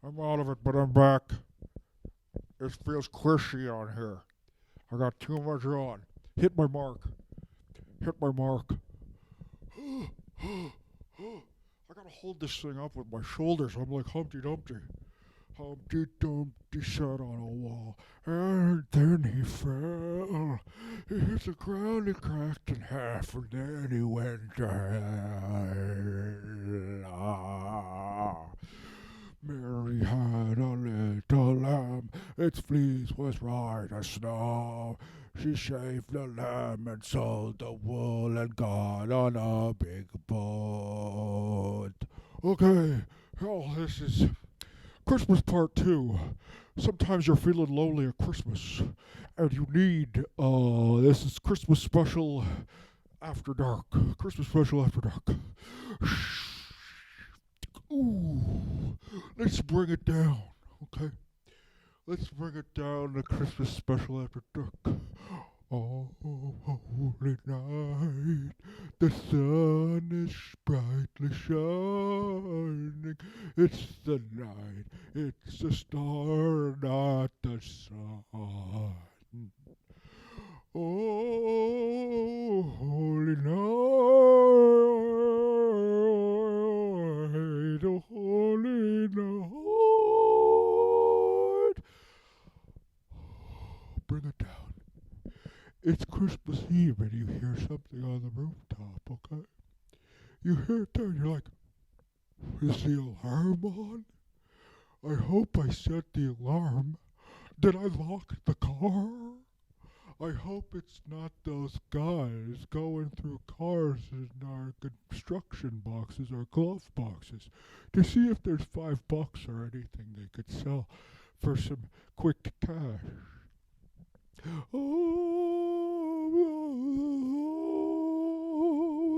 I'm out of it, but I'm back. It feels cushy on here. I got too much on. Hit my mark. Hit my mark. I gotta hold this thing up with my shoulders. I'm like Humpty Dumpty. Humpty Dumpty sat on a wall, and then he fell. He hit the ground, he cracked in half, and then he went to hell. Mary had a little lamb, its fleece was white as snow. She shaved the lamb and sold the wool and got on a big boat. Okay, well, this is Christmas Part 2. Sometimes you're feeling lonely at Christmas, and you need, this is Christmas Special After Dark. Christmas Special After Dark. Ooh, let's bring it down, okay? Let's bring it down to Christmas Special After Dark. Oh, holy night, the sun is brightly shining. It's the night, it's the star, not the sun. Oh, holy night, oh, holy night. Bring it down. It's Christmas Eve and you hear something on the rooftop, okay? You hear it there and you're like, is the alarm on? I hope I set the alarm. Did I lock the car? I hope it's not those guys going through cars in our construction boxes or glove boxes to see if there's $5 or anything they could sell for some quick cash. Oh,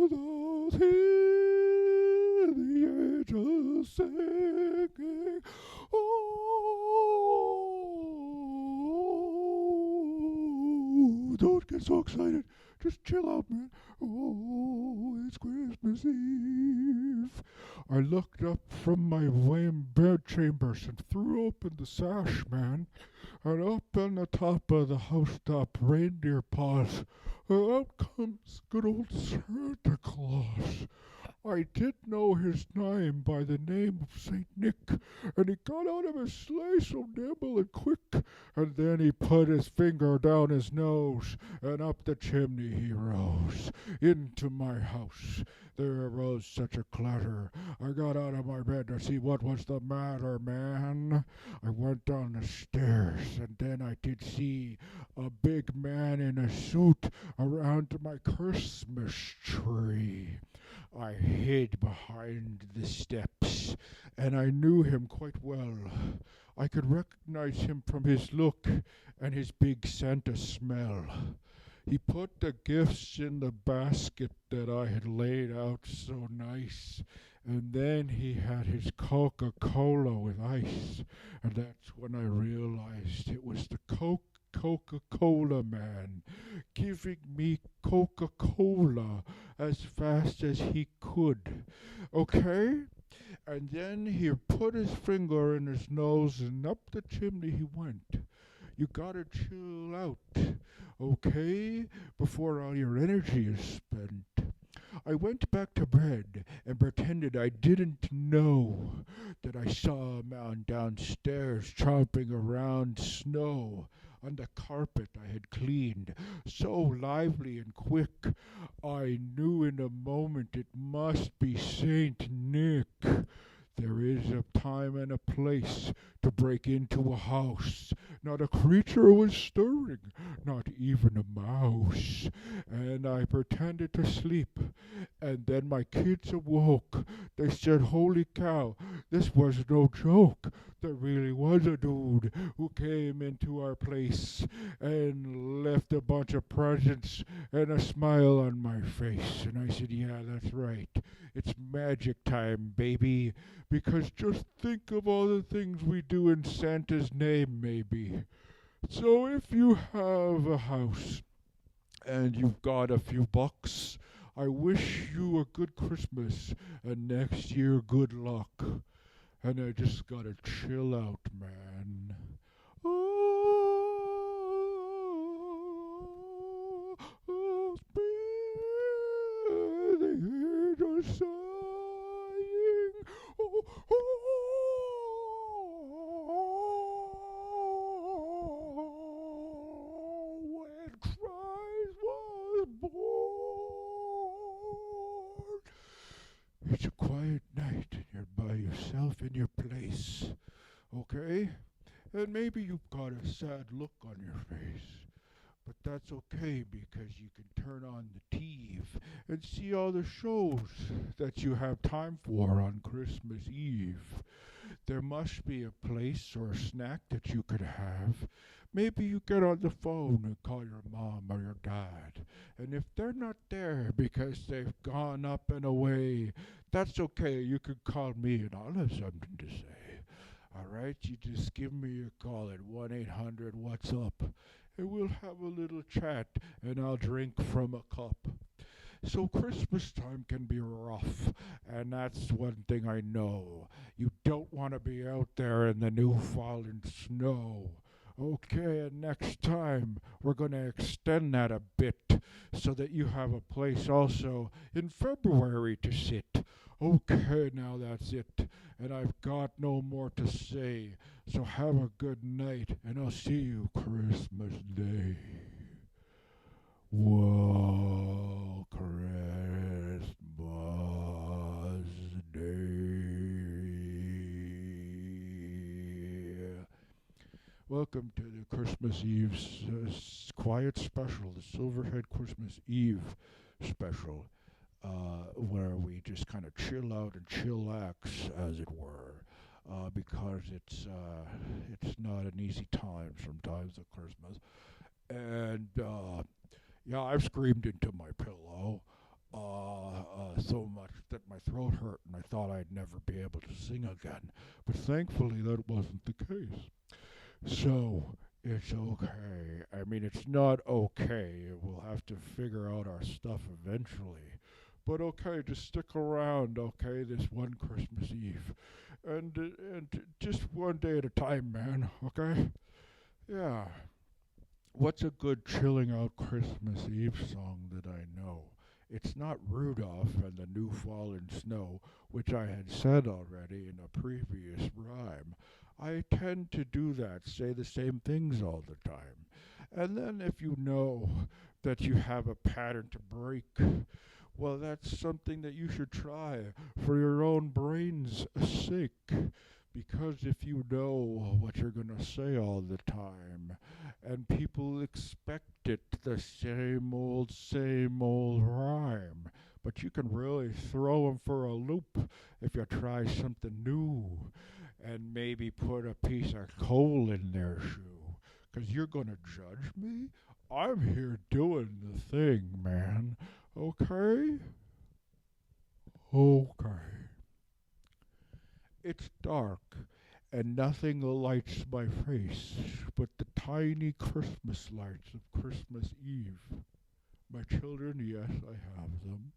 those hear the angels singing. Oh, don't get so excited. Just chill out, man. Oh, it's Christmas Eve. I looked up from my lame bed chambers and threw open the sash, man. And up on the top of the housetop reindeer paws, out comes good old Santa Claus. I did know his name by the name of Saint Nick, and he got out of his sleigh so nimble and quick, and then he put his finger down his nose, and up the chimney he rose, into my house. There arose such a clatter, I got out of my bed to see what was the matter, man. I went down the stairs, and then I did see a big man in a suit around my Christmas tree. I hid behind the steps, and I knew him quite well. I could recognize him from his look and his big Santa smell. He put the gifts in the basket that I had laid out so nice, and then he had his Coca-Cola with ice, and that's when I realized it was the Coca-Cola man giving me Coca-Cola as fast as he could. Okay? And then he put his finger in his nose and up the chimney he went. You gotta chill out, okay? Before all your energy is spent. I went back to bed and pretended I didn't know that I saw a man downstairs chomping around snow on the carpet I had cleaned, so lively and quick. I knew in a moment it must be Saint Nick. There is a time and a place to break into a house. Not a creature was stirring, not even a mouse. And I pretended to sleep. And then my kids awoke. They said, holy cow, this was no joke. There really was a dude who came into our place and left a bunch of presents and a smile on my face. And I said, yeah, that's right. It's magic time, baby. Because just think of all the things we do in Santa's name, maybe. So if you have a house and you've got a few bucks, I wish you a good Christmas and next year good luck. and I just gotta chill out, man. Oh, the angels sighing. Oh, when Christ was born. It's a quiet night and you're by yourself in your place, okay? And maybe you've got a sad look on your face. But that's okay because you can turn on the TV and see all the shows that you have time for on Christmas Eve. There must be a place or a snack that you could have. Maybe you get on the phone and call your mom or your dad. And if they're not there because they've gone up and away, that's okay. You can call me and I'll have something to say. All right, you just give me a call at 1-800 What's Up, and we'll have a little chat, and I'll drink from a cup. So Christmas time can be rough, and that's one thing I know. You don't want to be out there in the new fallen snow. Okay, and next time we're going to extend that a bit so that you have a place also in February to sit. Okay, now that's it, and I've got no more to say. So have a good night, and I'll see you Christmas Day. Whoa, Christmas Day. Welcome to the Christmas Eve quiet special, the Silverhead Christmas Eve special, where we just kind of chill out and chillax, as it were, because it's not an easy time sometimes at Christmas, and yeah, I've screamed into my pillow so much that my throat hurt and I thought I'd never be able to sing again. But thankfully, that wasn't the case. So, it's okay. I mean, it's not okay. We'll have to figure out our stuff eventually. But okay, just stick around, okay, this one Christmas Eve. And just one day at a time, man, okay? Yeah. What's a good chilling out Christmas Eve song that I know? It's not Rudolph and the New Fallen Snow, which I had said already in a previous rhyme. I tend to do that, say the same things all the time. And then if you know that you have a pattern to break, well, that's something that you should try for your own brain's sake. Because if you know what you're going to say all the time, and people expect it the same old rhyme, but you can really throw them for a loop if you try something new and maybe put a piece of coal in their shoe. Because you're going to judge me? I'm here doing the thing, man. Okay? Okay. It's dark, and nothing lights my face but the tiny Christmas lights of Christmas Eve. My children, yes, I have them,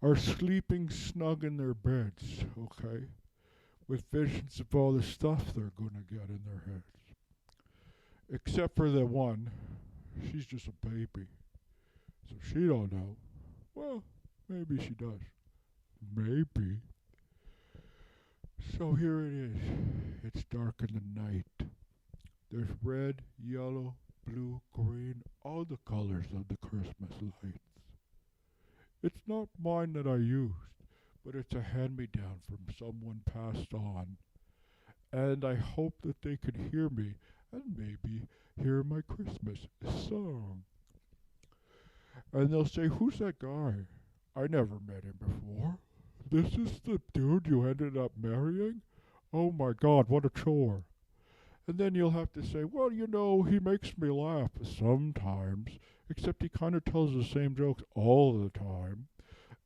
are sleeping snug in their beds, okay, with visions of all the stuff they're gonna get in their heads. Except for the one, she's just a baby, so she don't know. Well, maybe she does. Maybe. So here it is. It's dark in the night. There's red, yellow, blue, green, all the colors of the Christmas lights. It's not mine that I used, but it's a hand-me-down from someone passed on. And I hope that they could hear me and maybe hear my Christmas song. And they'll say, "Who's that guy? I never met him before. This is the dude you ended up marrying? Oh my God, what a chore." And then you'll have to say, "Well, you know, he makes me laugh sometimes, except he kind of tells the same jokes all the time.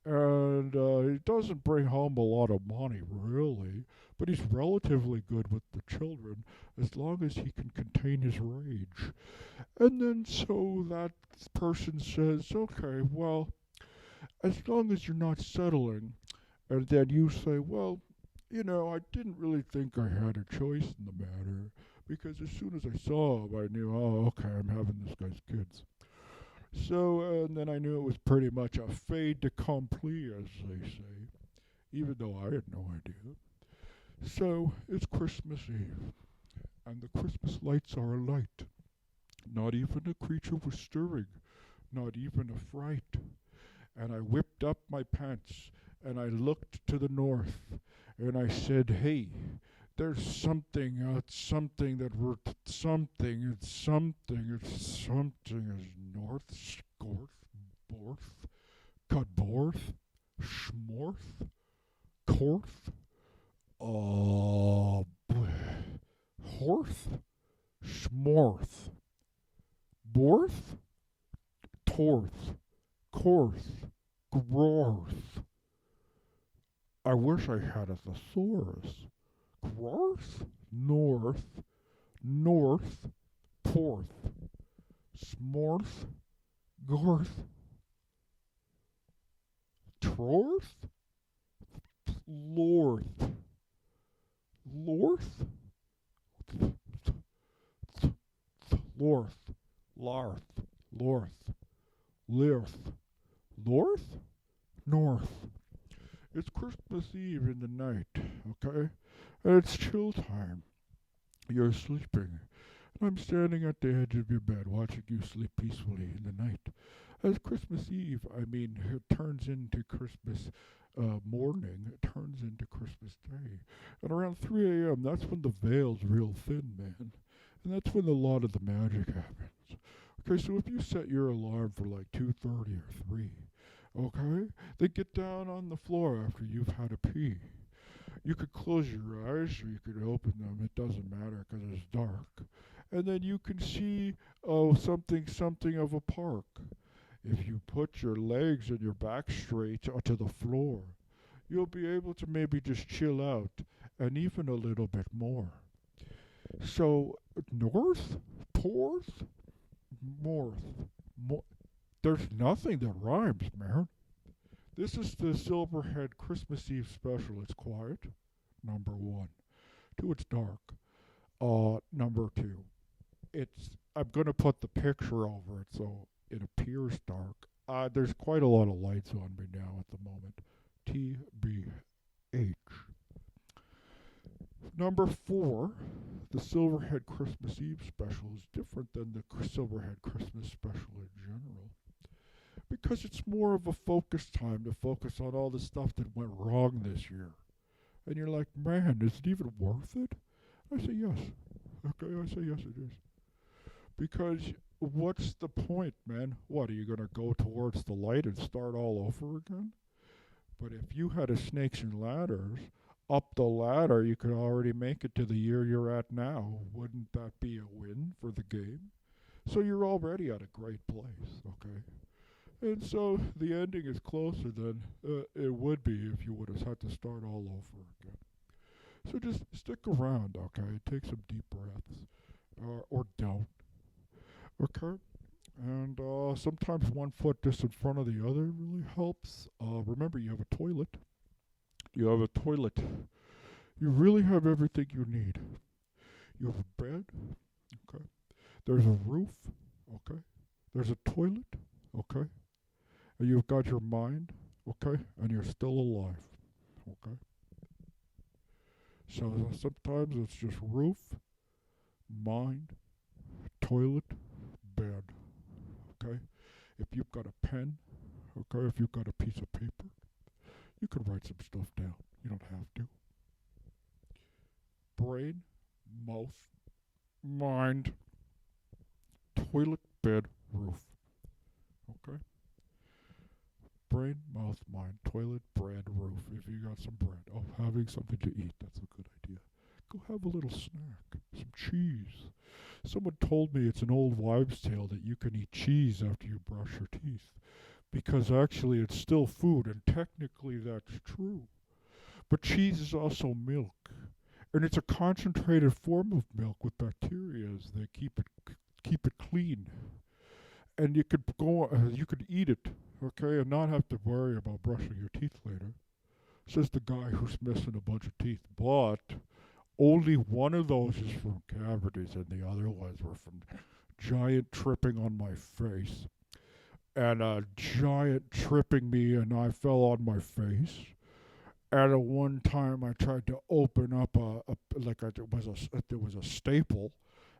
And he doesn't bring home a lot of money, really, but he's relatively good with the children as long as he can contain his rage." And then so that person says, "Okay, well, as long as you're not settling." And then you say, "Well, I didn't really think I had a choice in the matter because as soon as I saw him, I knew, oh, okay, I'm having this guy's kids. So, and then I knew it was pretty much a fait accompli, as they say, even though I had no idea. So, it's Christmas Eve, and the Christmas lights are alight. Not even a creature was stirring, not even a fright. And I whipped up my pants, and I looked to the north, and I said, hey, there's something out, something that we're something, it's something, it's something is north, scorth, borth, cudborth, schmorth, corth, uh, horth, schmorth, borth, torth, corth, grorth. I wish I had a thesaurus. Grorth, north, north, porth, smorth, gorth, trorth, lorth, lorth, lorth, larth, lorth, lirth, lorth, north. It's Christmas Eve in the night, okay? And it's chill time. You're sleeping. And I'm standing at the edge of your bed watching you sleep peacefully in the night. As Christmas Eve, it turns into Christmas morning. It turns into Christmas Day. And around 3 a.m., that's when the veil's real thin, man. And that's when a lot of the magic happens. Okay, so if you set your alarm for like 2:30 or 3, okay, then get down on the floor after you've had a pee. You could close your eyes or you could open them. It doesn't matter because it's dark. And then you can see something of a park. If you put your legs and your back straight onto the floor, you'll be able to maybe just chill out and even a little bit more. So, north, porth, morth. There's nothing that rhymes, man. This is the Silverhead Christmas Eve special. It's quiet. Number one. Two, it's dark. Number two, I'm gonna put the picture over it so it appears dark. There's quite a lot of lights on me now at the moment. TBH. Number four, the Silverhead Christmas Eve special is different than the Silverhead Christmas special in general because it's more of a focus time to focus on all the stuff that went wrong this year. And you're like, man, is it even worth it? I say yes. Okay, I say yes, it is. Because what's the point, man? What, are you going to go towards the light and start all over again? But if you had a snakes and ladders, up the ladder, you could already make it to the year you're at now. Wouldn't that be a win for the game? So you're already at a great place, okay? And so the ending is closer than it would be if you would have had to start all over again. So just stick around, okay? Take some deep breaths, or don't, okay? And sometimes one foot just in front of the other really helps. Remember, you have a toilet. You have a toilet. You really have everything you need. You have a bed, okay? There's a roof, okay? There's a toilet, okay? And you've got your mind, okay? And you're still alive, okay? So sometimes it's just roof, mind, toilet, bed, okay? If you've got a pen, okay, if you've got a piece of paper, you can write some stuff down. You don't have to. Brain, mouth, mind, toilet, bed, roof, okay? Brain, mouth, mind, toilet, bread, roof. If you got some bread. Oh, having something to eat. That's a good idea. Go have a little snack. Some cheese. Someone told me it's an old wives' tale that you can eat cheese after you brush your teeth. Because actually it's still food, and technically that's true. But cheese is also milk. And it's a concentrated form of milk with bacteria as they keep it clean. And you could eat it, okay, and not have to worry about brushing your teeth later. says the guy who's missing a bunch of teeth. But only one of those is from cavities, and the other ones were from giant tripping on my face. And a giant tripping me, and I fell on my face. And at one time, I tried to open up there was a staple,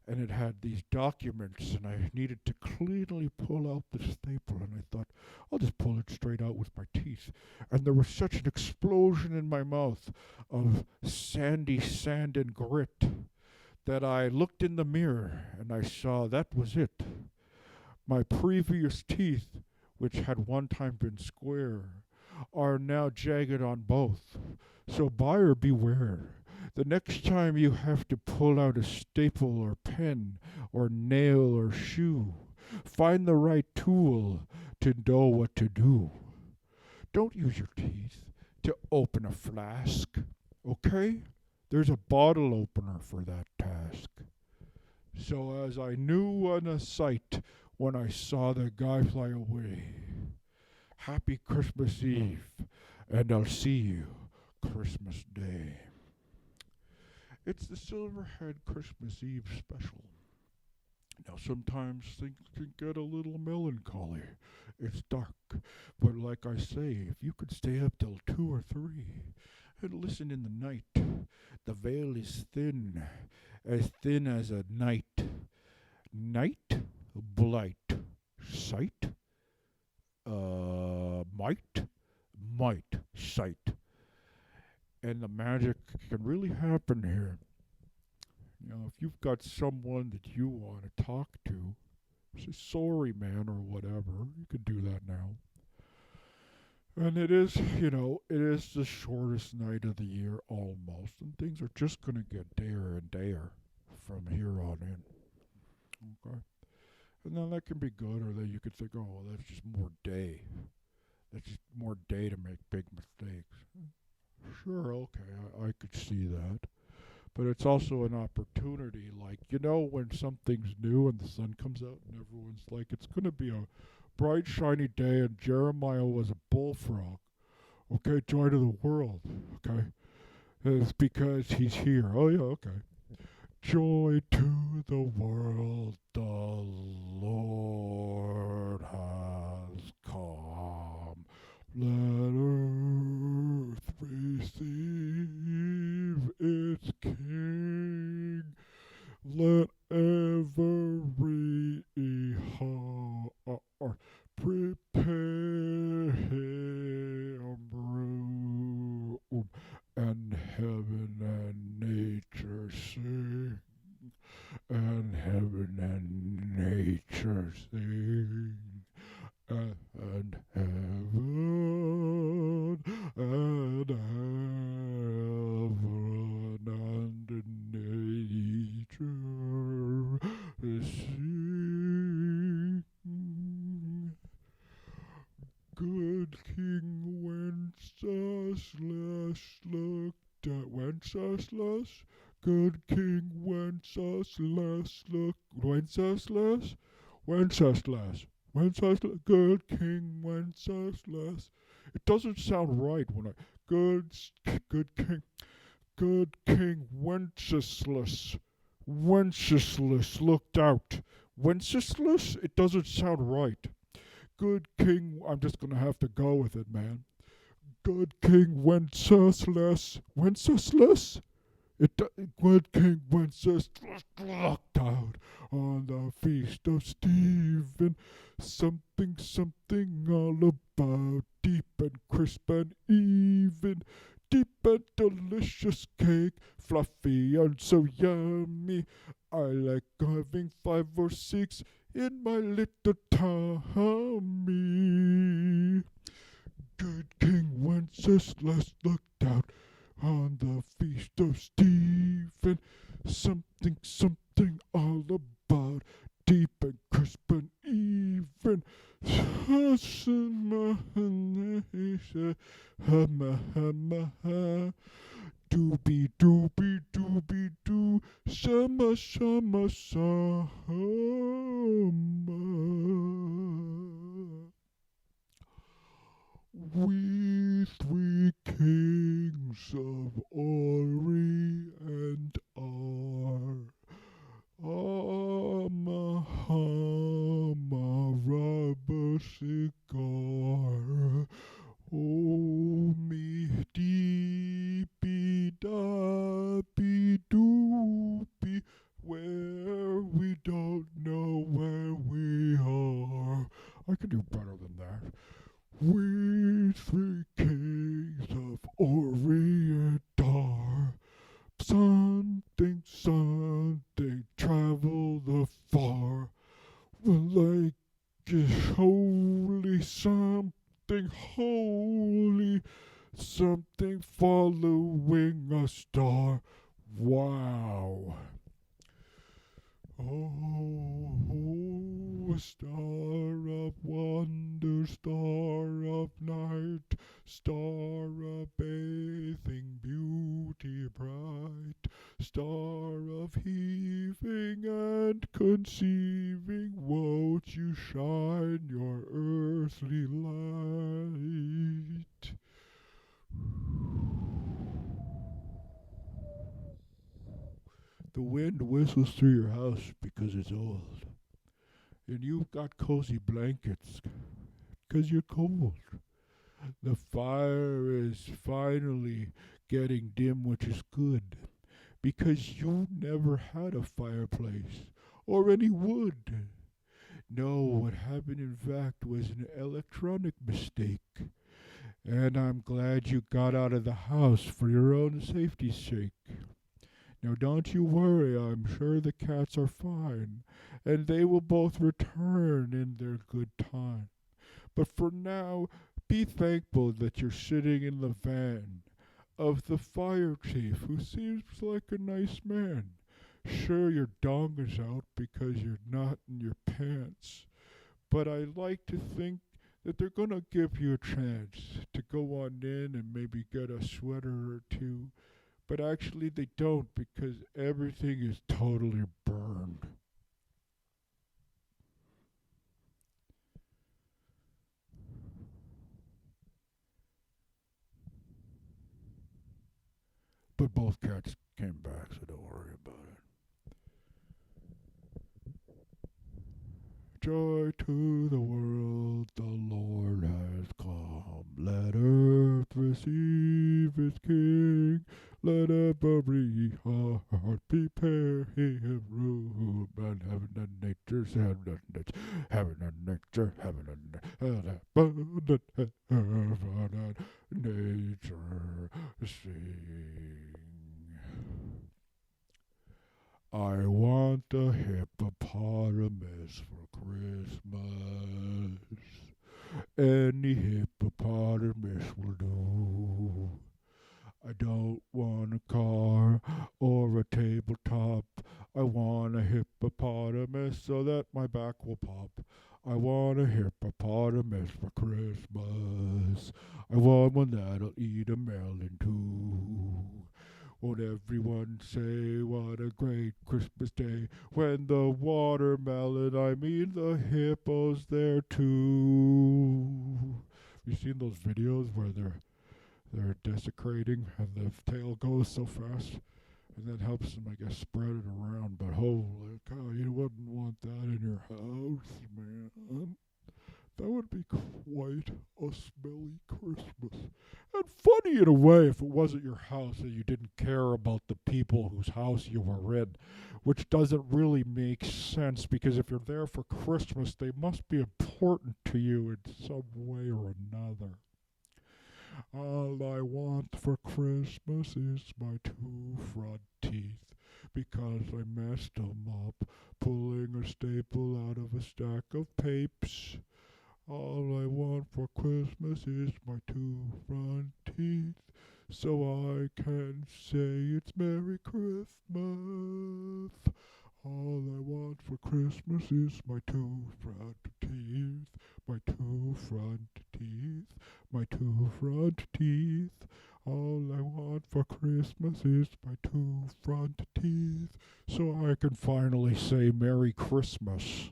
and it had these documents, and I needed to cleanly pull out the staple, and I thought, I'll just pull it straight out with my teeth. And there was such an explosion in my mouth of sandy sand and grit that I looked in the mirror, and I saw that was it. My previous teeth, which had one time been square, are now jagged on both. So buyer beware. The next time you have to pull out a staple or pen or nail or shoe, find the right tool to know what to do. Don't use your teeth to open a flask, okay? There's a bottle opener for that task. So as I knew on a sight when I saw the guy fly away, Happy Christmas Eve, and I'll see you Christmas Day. It's the Silverhead Christmas Eve special. Now, sometimes things can get a little melancholy. It's dark. But like I say, if you could stay up till 2 or 3 and listen in the night, the veil is thin as a night. Night, blight, sight, might, sight. And the magic can really happen here. You know, if you've got someone that you want to talk to, say sorry, man, or whatever, you can do that now. And it is, it is the shortest night of the year almost, and things are just going to get dayer and dayer from here on in. Okay? And then that can be good, or then you could think, oh, well, that's just more day. That's just more day to make big mistakes. Sure, okay, I could see that. But it's also an opportunity, like, when something's new and the sun comes out and everyone's like, it's going to be a bright, shiny day and Jeremiah was a bullfrog. Okay, joy to the world. Okay? It's because he's here. Oh, yeah, okay. Joy to the world, the Lord has come. Let earth receive its King. Let every heart prepare him room, and heaven and nature sing, and heaven and nature sing, and heaven and nature sing. Good King Wenceslas looked at Wenceslas. Good King Wenceslas looked Wenceslas. Good King Wenceslas. It doesn't sound right when I good King Wenceslas looked out. Wenceslas? It doesn't sound right. Good King, I'm just gonna have to go with it, man. Good King Wenceslas. Good King Wenceslas looked out on the feast of Stephen. Something all about deep and crisp and even. Deep and delicious cake, fluffy and so yummy. I like having 5 or 6 in my little tummy. Good King Wenceslas looked out on the feast of Stephen. Something all about deep and crisp and even. Doobie doobie doobie doo, summer. We We three kings of Ori and Ar. Hama rubber cigar. Oh, me deepy dappy doopy, where we don't know where we are. I can do better than that. We three kings of Orientar. Something traveled afar. Like is holy, something holy, something following a star. Wow. Oh, star of wonder, star of night, star of bathing beauty bright, star of heaving and conceiving, won't you shine your earthly light? The wind whistles through your house because it's old. And you've got cozy blankets because you're cold. The fire is finally getting dim, which is good, because you never had a fireplace or any wood. No, what happened in fact was an electronic mistake. And I'm glad you got out of the house for your own safety's sake. Now don't you worry, I'm sure the cats are fine, and they will both return in their good time. But for now, be thankful that you're sitting in the van of the fire chief, who seems like a nice man. Sure, your dong is out because you're not in your pants, but I like to think that they're gonna give you a chance to go on in and maybe get a sweater or two. But actually they don't, because everything is totally burned. But both cats came back, so don't worry about it. Joy to the world, the Lord has come. Let earth receive its King. Let every heart prepare him room. And heaven and nature's heaven and nature, heaven and nature, heaven and nature sing. I want a hippopotamus for Christmas. Any hippopotamus will do. I don't want a car or a tabletop. I want a hippopotamus so that my back will pop. I want a hippopotamus for Christmas. I want one that'll eat a melon too. Won't everyone say what a great Christmas day when the watermelon, I mean the hippo's there too. You seen those videos where they're desecrating and the tail goes so fast, and that helps them, I guess, spread it around. But holy cow, you wouldn't want that in your house, man. That would be quite a smelly Christmas. And funny in a way if it wasn't your house and you didn't care about the people whose house you were in, which doesn't really make sense, because if you're there for Christmas, they must be important to you in some way or another. All I want for Christmas is my two front teeth, because I messed 'em up pulling a staple out of a stack of papes. All I want for Christmas is my two front teeth, so I can say it's Merry Christmas. All I want for Christmas is my two front teeth, my two front teeth, my two front teeth. All I want for Christmas is my two front teeth, so I can finally say Merry Christmas.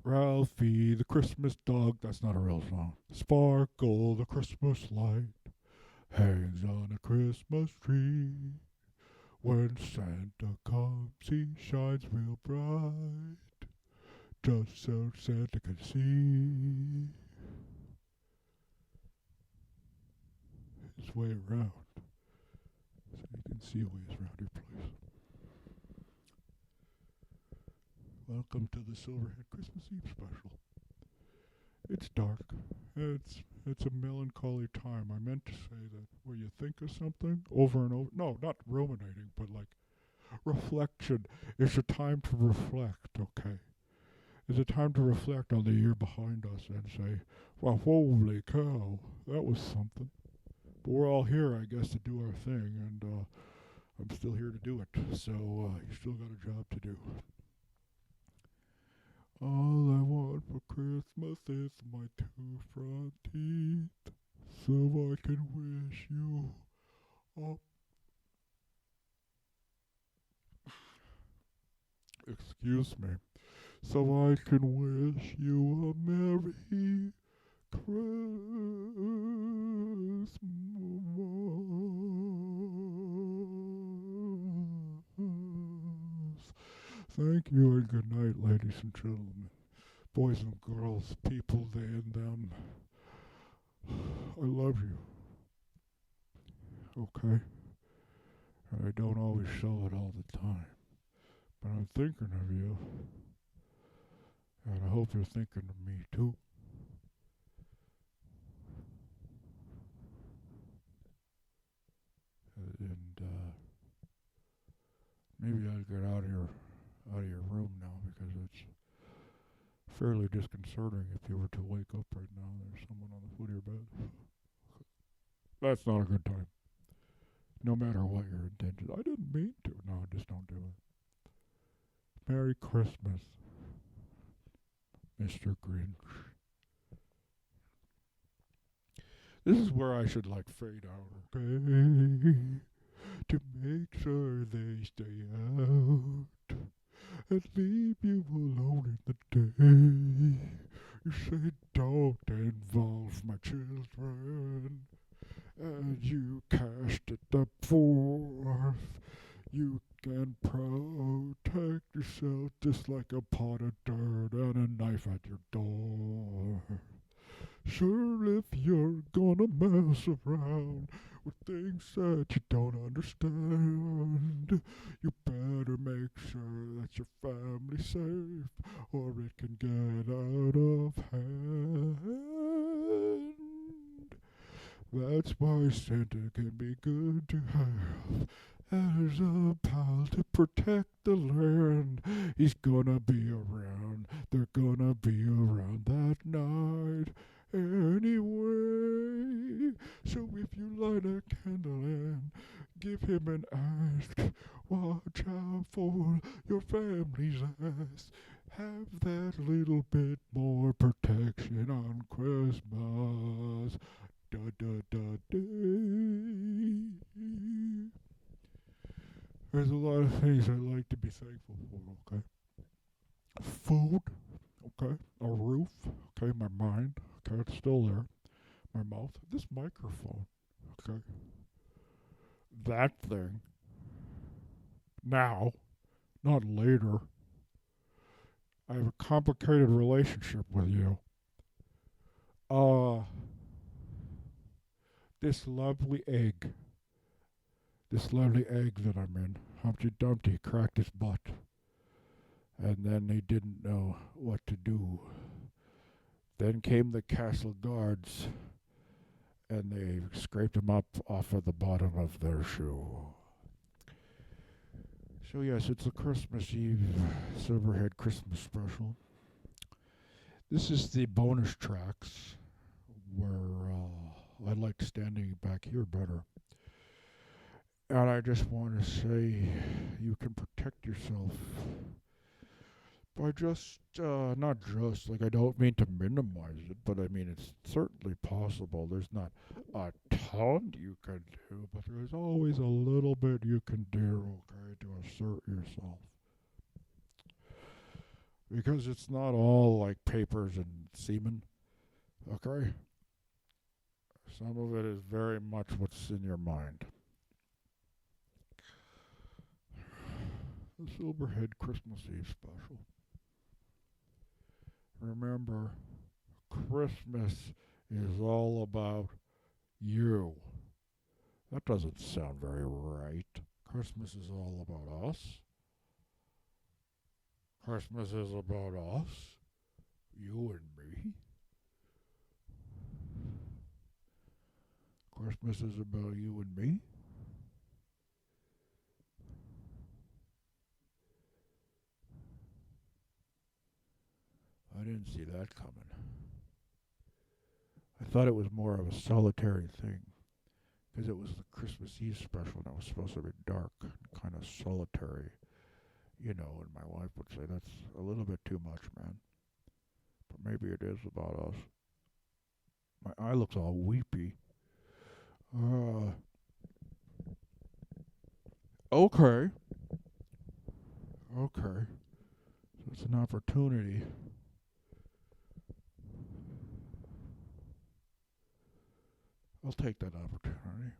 Ralphie, the Christmas dog, that's not a real song. Sparkle, the Christmas light, hangs on a Christmas tree. When Santa comes, he shines real bright, just so Santa can see his way around. So you can see ways around your place. Welcome to the Silverhead Christmas Eve special. It's dark. It's a melancholy time. I meant to say that where you think of something over and over. No, not ruminating, but like reflection. It's a time to reflect, okay? It's a time to reflect on the year behind us and say, well, holy cow, that was something. But we're all here, I guess, to do our thing, and I'm still here to do it. So you still got a job to do. All I want for Christmas is my two front teeth, so I can wish you a... Excuse me. So I can wish you a Merry Christmas. Thank you and good night, ladies and gentlemen, boys and girls, people, they and them. I love you. Okay? I don't always show it all the time, but I'm thinking of you, and I hope you're thinking of me too. And maybe I'll get out of your room now because it's fairly disconcerting if you were to wake up right now and there's someone on the foot of your bed. That's not a good time. No matter what your intentions. I didn't mean to. No, just don't do it. Merry Christmas, Mr. Grinch. This is where I should like fade out, okay? To make sure they stay out and leave you alone in the day. You say don't involve my children, and you cashed it up forth. You can protect yourself just like a pot of dirt and a knife at your door. Sure, if you're gonna mess around with things that you don't understand, you better make sure that your family's safe, or it can get out of hand. That's why Santa can be good to have as a pal to protect the land. He's gonna be around, they're gonna be around that night anyway. So if you light a candle and give him an ask, watch out for your family's ass. Have that little bit more protection on Christmas. Da da da day. There's a lot of things I like to be thankful for, okay? Food, okay? A roof, okay? My mind, okay? It's still there. My mouth. This microphone, okay? That thing. Now, not later. I have a complicated relationship with you. This lovely egg. This lovely egg that I'm in. Humpty Dumpty cracked his butt. And then they didn't know what to do. Then came the castle guards, and they scraped him up off of the bottom of their shoe. So yes, it's a Christmas Eve Silverhead Christmas special. This is the bonus tracks where I like standing back here better. And I just want to say you can protect yourself by just, not just, like I don't mean to minimize it, but I mean it's certainly possible. There's not a ton you can do, but there's always a little bit you can do, okay, to assert yourself. Because it's not all like papers and semen, okay? Some of it is very much what's in your mind. The Silverhead Christmas Eve special. Remember, Christmas is all about you. That doesn't sound very right. Christmas is all about us. Christmas is about us, you and me. Christmas is about you and me. I didn't see that coming. I thought it was more of a solitary thing because it was the Christmas Eve special and it was supposed to be dark and kind of solitary, you know, and my wife would say, that's a little bit too much, man. But maybe it is about us. My eye looks all weepy. Okay. Okay. So it's an opportunity. I'll take that opportunity.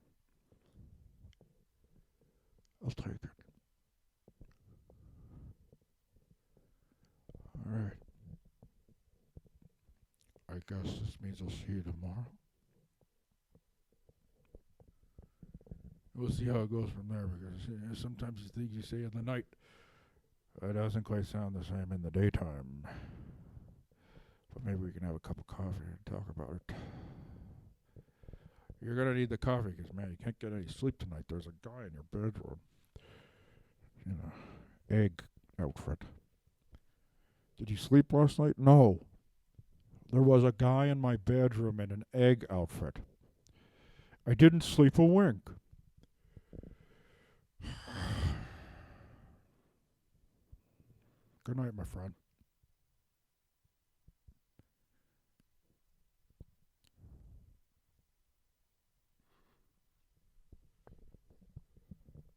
I'll take it. All right. I guess this means I'll see you tomorrow. We'll see how it goes from there because sometimes the things you say in the night it doesn't quite sound the same in the daytime. But maybe we can have a cup of coffee and talk about it. You're going to need the coffee because, man, you can't get any sleep tonight. There's a guy in your bedroom. You know, egg outfit. Did you sleep last night? No. There was a guy in my bedroom in an egg outfit. I didn't sleep a wink. Good night, my friend.